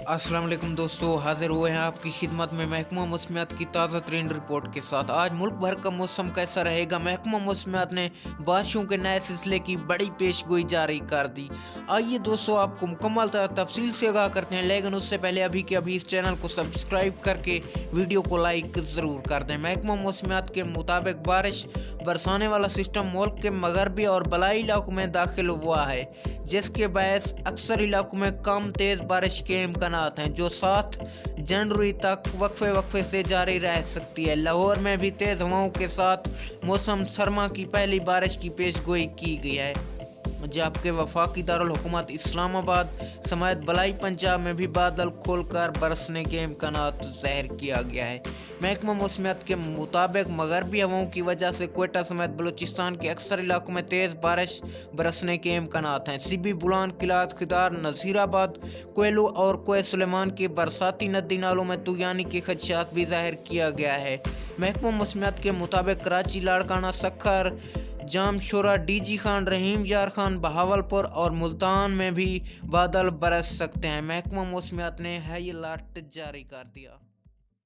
अस्सलाम वालेकुम दोस्तों, हाजिर हुए हैं आपकी खिदमत में महकमा मौसमियात की ताज़ा तरीन रिपोर्ट के साथ। आज मुल्क भर का मौसम कैसा रहेगा, महकमा मौसमियात ने बारिशों के नए सिलसिले की बड़ी पेशगोई जारी कर दी। आइए दोस्तों, आपको मुकम्मल तफसील से आगाह करते हैं, लेकिन उससे पहले अभी के अभी इस चैनल को सब्सक्राइब करके वीडियो को लाइक ज़रूर कर दें। महकमा मौसमियात के मुताबिक बारिश बरसाने वाला सिस्टम मुल्क के मगरबी और बलाई इलाकों में दाखिल हुआ है, जिसके बायस अक्सर इलाकों में कम तेज़ बारिश के इम्कान हैं, जो 7 जनवरी तक वक्फे से जारी रह सकती है। लाहौर में भी तेज़ हवाओं के साथ मौसम सरमा की पहली बारिश की पेशगोई की गई है, जबकि वफाकी दारुल हुकूमत इस्लामाबाद समेत बलाई पंजाब में भी बादल खोलकर बरसने के इम्कान ज़ाहिर किया गया है। महकमा मौसमियात के मुताबिक मगरबी हवाओं की वजह से कोयटा समेत बलूचिस्तान के अक्सर इलाकों में तेज़ बारिश बरसने के इम्कान हैं। सिबी, बुलान, किलात, खिदार, नज़ीराबाद, कोयलू और कोय सुलेमान के बरसाती नदी नालों में तूयानी के खदशात भी ज़ाहिर किया गया है। महकमा मौसमियात के मुताबिक कराची, लाड़काना, सक्खर, जामशोरा, डीजी खान, रहीम यार खान, बहावलपुर और मुल्तान में भी बादल बरस सकते हैं। महकमा मौसमियात ने हाई अलर्ट जारी कर दिया।